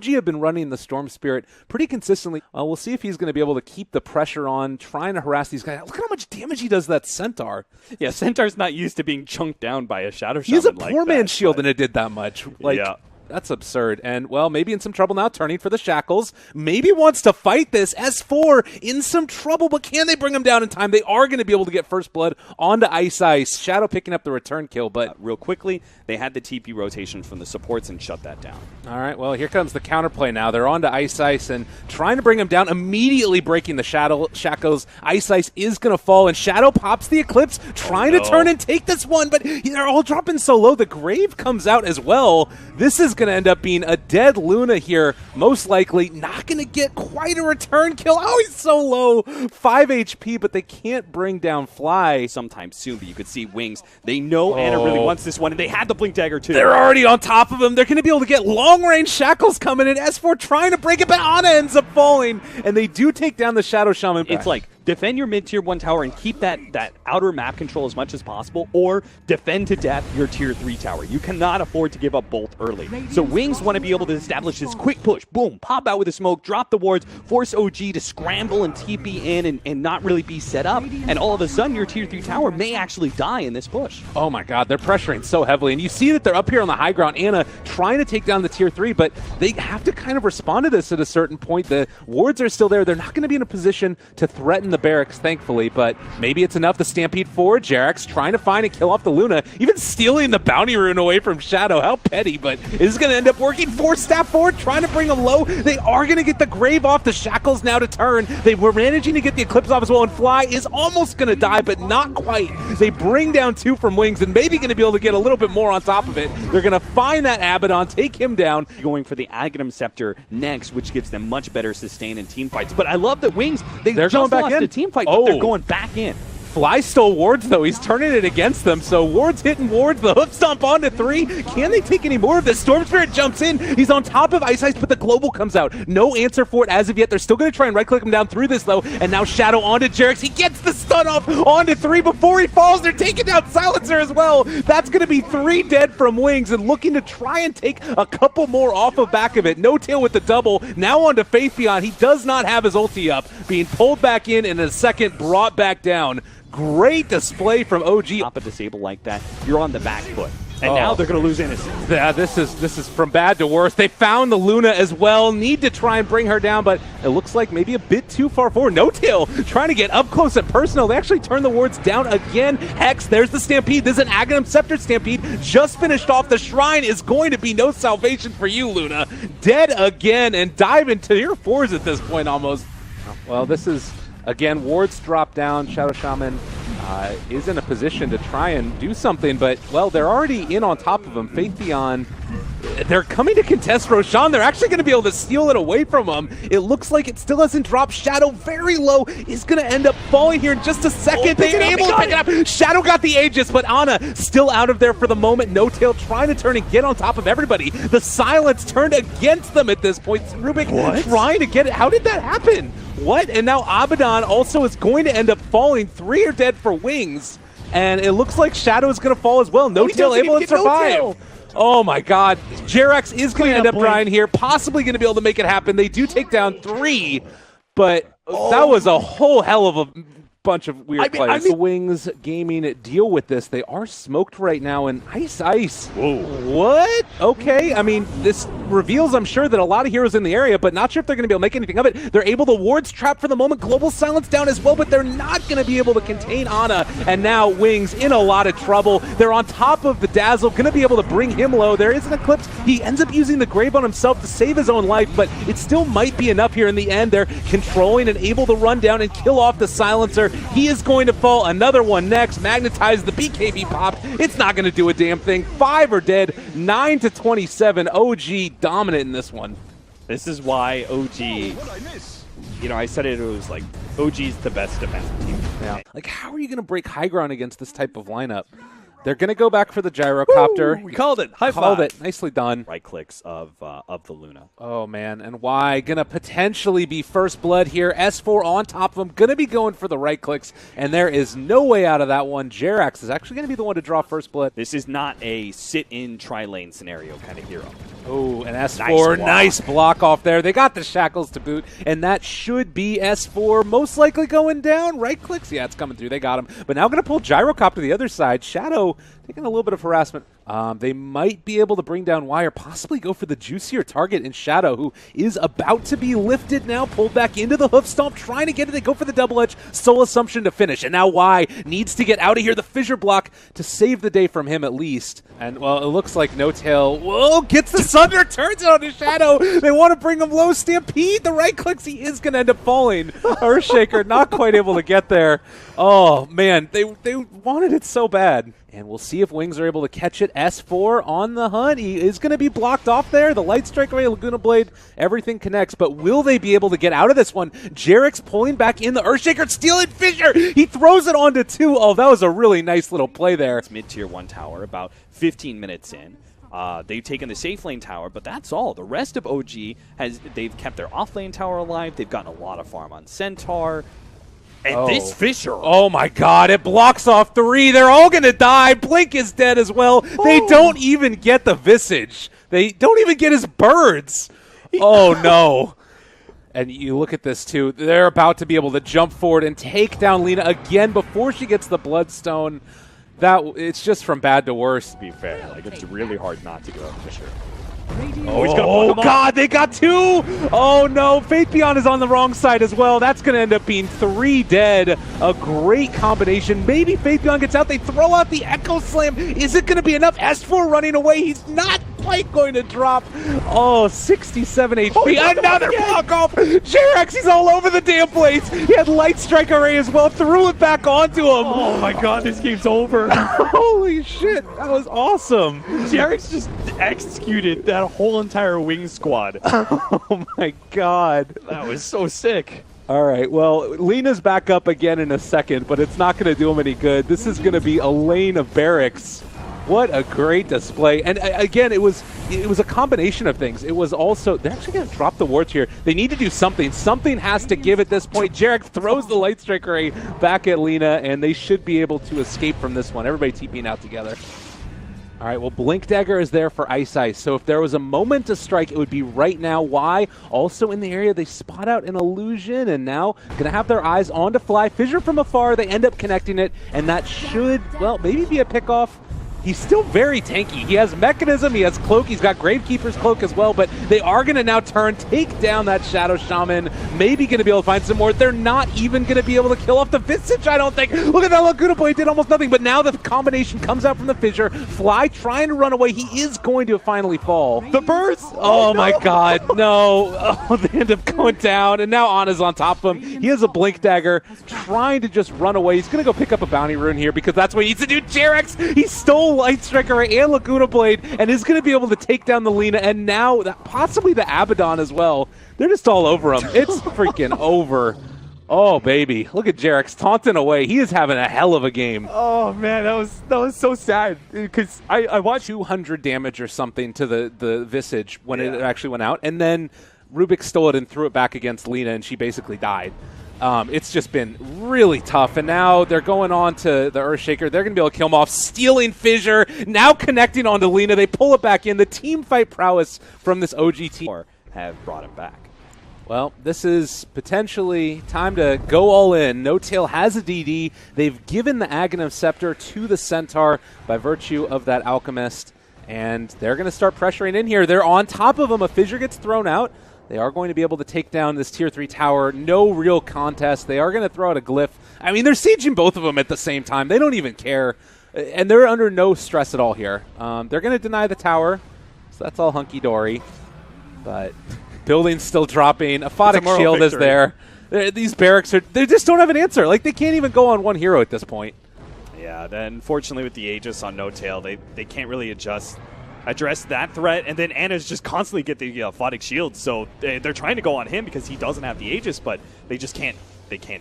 G have been running the Storm Spirit pretty consistently. We'll see if he's going to be able to keep the pressure on, trying to harass these guys. Look at how much damage he does to that Centaur. Yeah, Centaur's not used to being chunked down by a Shadow Shaman. He's a like poor man's that, shield, and it did that much. Yeah. That's absurd. And, well, maybe in some trouble now, turning for the shackles. Maybe wants to fight this. S4 in some trouble, but can they bring him down in time? They are going to be able to get first blood onto Ice. Shadow picking up the return kill, but real quickly, they had the TP rotation from the supports and shut that down. All right, well, here comes the counterplay now. They're on to Ice and trying to bring him down, immediately breaking the shackles. Ice is going to fall, and Shadow pops the Eclipse, trying to turn and take this one, but they're all dropping so low. The Grave comes out as well. This is going to end up being a dead Luna here, most likely. Not going to get quite a return kill. Oh, he's so low. 5 HP, but they can't bring down Fly. Sometime soon, but you could see Wings. They know Ana really wants this one, and they had the Blink Dagger too. They're already on top of him. They're going to be able to get long-range shackles coming in. S4 trying to break it, but Ana ends up falling, and they do take down the Shadow Shaman. It's like, defend your mid-tier 1 tower and keep that outer map control as much as possible, or defend to death your tier 3 tower. You cannot afford to give up both early. So Wings want to be able to establish this quick push. Boom, pop out with a smoke, drop the wards, force OG to scramble and TP in and not really be set up. And all of a sudden, your tier 3 tower may actually die in this push. Oh my god, they're pressuring so heavily. And you see that they're up here on the high ground. Ana trying to take down the tier 3, but they have to kind of respond to this at a certain point. The wards are still there. They're not going to be in a position to threaten the barracks, thankfully, but maybe it's enough. The Stampede forward, Jerax trying to find and kill off the Luna, even stealing the bounty rune away from Shadow. How petty, but this is going to end up working. 4 staff forward, trying to bring him low. They are going to get the Grave off. The shackles now to turn. They were managing to get the Eclipse off as well, and Fly is almost going to die, but not quite. They bring down 2 from Wings, and maybe going to be able to get a little bit more on top of it. They're going to find that Abaddon, take him down. Going for the Aghanim Scepter next, which gives them much better sustain in team fights. But I love that Wings, they're just going back in a team fight, but they're going back in. Fly stole wards, though. He's turning it against them. So wards hitting wards. The hoof stomp onto 3. Can they take any more of this? Storm Spirit jumps in. He's on top of Ice, but the global comes out. No answer for it as of yet. They're still going to try and right-click him down through this, though. And now Shadow onto Jerax. He gets the stun off onto 3 before he falls. They're taking down Silencer as well. That's going to be 3 dead from Wings, and looking to try and take a couple more off the back of it. No tail with the double. Now onto Faithion. He does not have his ulti up. Being pulled back in a second, brought back down. Great display from OG. Pop a disable like that, you're on the back foot. And now they're going to lose innocence. Yeah, this is from bad to worse. They found the Luna as well. Need to try and bring her down, but it looks like maybe a bit too far forward. No tail trying to get up close and personal. They actually turn the wards down again. Hex, there's the Stampede. This is an Aghanim Scepter Stampede. Just finished off. The Shrine is going to be no salvation for you, Luna. Dead again, and dive into your 4s at this point almost. Well, this is... Again, wards drop down. Shadow Shaman is in a position to try and do something, but, well, they're already in on top of him. Faithion, they're coming to contest Roshan. They're actually going to be able to steal it away from him. It looks like it still hasn't dropped. Shadow very low is going to end up falling here in just a second. They're able to pick it up. Shadow got the Aegis, but Ana still out of there for the moment. No tail trying to turn and get on top of everybody. The silence turned against them at this point. Rubik trying to get it. How did that happen? What? And now Abaddon also is going to end up falling. 3 are dead for Wings. And it looks like Shadow is going to fall as well. No tail able to survive. Oh my god. Jerax is going to end up dying here. Possibly going to be able to make it happen. They do take down 3. But that was a whole hell of a bunch of weird plays. The Wings Gaming deal with this. They are smoked right now, and Ice. Whoa. What? Okay, I mean, this reveals, I'm sure, that a lot of heroes in the area, but not sure if they're going to be able to make anything of it. They're able to wards trap for the moment. Global silence down as well, but they're not going to be able to contain Ana, and now Wings in a lot of trouble. They're on top of the Dazzle, going to be able to bring him low. There is an Eclipse. He ends up using the Grave on himself to save his own life, but it still might be enough here in the end. They're controlling and able to run down and kill off the Silencer. He is going to fall. Another one next. Magnetize the BKB popped. It's not going to do a damn thing. 5 are dead. 9-27. OG dominant in this one. This is why OG, you know, I said it was like OG's the best defensive team. Yeah. Like, how are you going to break high ground against this type of lineup? They're going to go back for the gyrocopter. Woo, we called it. High five. Called it. Nicely done. Right clicks of the Luna. Oh, man. And why? Going to potentially be first blood here. S4 on top of him. Going to be going for the right clicks. And there is no way out of that one. Jerax is actually going to be the one to draw first blood. This is not a sit-in, tri-lane scenario kind of hero. Oh, and S4, nice block off there. They got the shackles to boot, and that should be S4 most likely going down. Right clicks, yeah, it's coming through. They got him. But now going to pull Gyrocop to the other side. Shadow taking a little bit of harassment. They might be able to bring down Wire, possibly go for the juicier target in Shadow, who is about to be lifted now, pulled back into the hoof stomp, trying to get it. They go for the double edge, Soul Assumption to finish. And now Y needs to get out of here. The fissure block to save the day from him at least. And, well, it looks like No Tail, whoa, gets the Sunder, turns it on his Shadow. They want to bring him low. Stampede, the right clicks, he is going to end up falling. Earthshaker not quite able to get there. Oh, man, they wanted it so bad. And we'll see if Wings are able to catch it. S4 on the hunt. He is going to be blocked off there. The Light Strike Array, Laguna Blade, everything connects. But will they be able to get out of this one? Jarek's pulling back in. The Earthshaker stealing Fissure. He throws it onto 2. Oh, that was a really nice little play there. It's mid-tier 1 tower, about 15 minutes in. They've taken the safe lane tower, but that's all. The rest of OG, they've kept their off lane tower alive. They've gotten a lot of farm on Centaur. And this Fissure. Oh my god, it blocks off 3. They're all going to die. Blink is dead as well. They don't even get the Visage. They don't even get his birds. Oh no. And you look at this too. They're about to be able to jump forward and take down Lina again before she gets the Bloodstone. It's just from bad to worse. To be fair, like it's really hard not to go Fissure. Oh, God, they got 2! Oh, no, Faith Beyond is on the wrong side as well. That's going to end up being 3 dead. A great combination. Maybe Faith Beyond gets out. They throw out the Echo Slam. Is it going to be enough? S4 running away. He's not quite going to drop. Oh, 67 HP. Oh, another block off. Jarex, he's all over the damn place. He had Light Strike Array as well. Threw it back onto him. Oh, my God, this game's over. Holy shit, that was awesome. Jarex just executed that whole entire Wing squad. Oh my god. That was so sick. All right, well, Lina's back up again in a second, but it's not going to do him any good. This is going to be a lane of barracks. What a great display. And again, it was a combination of things. It was also, they're actually going to drop the wards here. They need to do something. Something has to give at this point. Jarek throws the Light Strike Array back at Lina, and they should be able to escape from this one. Everybody TPing out together. All right, well, Blink Dagger is there for Ice, so if there was a moment to strike, it would be right now. Why? Also in the area, they spot out an illusion, and now going to have their eyes on to Fly. Fissure from afar, they end up connecting it, and that should, well, maybe be a pickoff. He's still very tanky. He has Mechanism, he has Cloak, he's got Gravekeeper's Cloak as well, but they are going to now take down that Shadow Shaman, maybe going to be able to find some more. They're not even going to be able to kill off the Visage, I don't think. Look at that Laguna Blade, did almost nothing, but now the combination comes out from the Fissure. Fly trying to run away, he is going to finally fall. The burst! Oh my god, no. Oh, they end up going down, and now Anna's on top of him. He has a Blink Dagger, trying to just run away. He's going to go pick up a Bounty Rune here, because that's what he needs to do. Jarex, he stole Light Strike Array and Laguna Blade and is going to be able to take down the Lina and now possibly the Abaddon as well. They're just all over him. It's freaking over. Oh, baby. Look at Jarex taunting away. He is having a hell of a game. Oh, man, that was so sad because I watched 200 damage or something to the Visage when it actually went out, and then Rubik stole it and threw it back against Lina, and she basically died. It's just been really tough, and now they're going on to the Earthshaker. They're going to be able to kill him off, stealing Fissure, now connecting onto Lina. They pull it back in. The team fight prowess from this OG team have brought him back. Well, this is potentially time to go all in. No Tail has a DD. They've given the Aghanim Scepter to the Centaur by virtue of that Alchemist, and they're going to start pressuring in here. They're on top of him. A Fissure gets thrown out. They are going to be able to take down this Tier 3 tower. No real contest. They are going to throw out a Glyph. I mean, they're sieging both of them at the same time. They don't even care. And they're under no stress at all here. They're going to deny the tower, so that's all hunky-dory. But building's still dropping. A Aphotic Shield is there. These barracks, they just don't have an answer. Like, they can't even go on one hero at this point. Yeah, then unfortunately with the Aegis on No Tail, they can't really address that threat, and then Anna's just constantly get the Aphotic Shield, so they're trying to go on him because he doesn't have the Aegis, but they just can't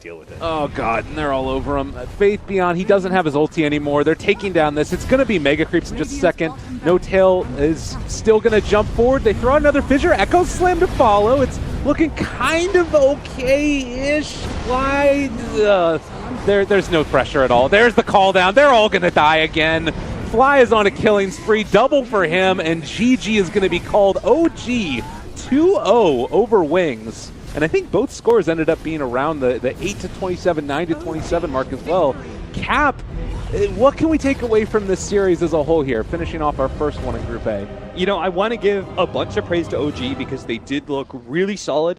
deal with it. Oh god, and they're all over him. Faith Beyond, he doesn't have his ulti anymore. They're taking down this. It's going to be Mega Creeps in just a second. No Tail is still going to jump forward. They throw another Fissure. Echo Slam to follow. It's looking kind of okay-ish. Why? There's no pressure at all. There's the call down. They're all going to die again. Fly is on a killing spree, double for him, and GG is going to be called OG 2-0 over Wings. And I think both scores ended up being around the 8-27, 9-27 mark as well. Cap, what can we take away from this series as a whole here, finishing off our first one in Group A? You know, I want to give a bunch of praise to OG because they did look really solid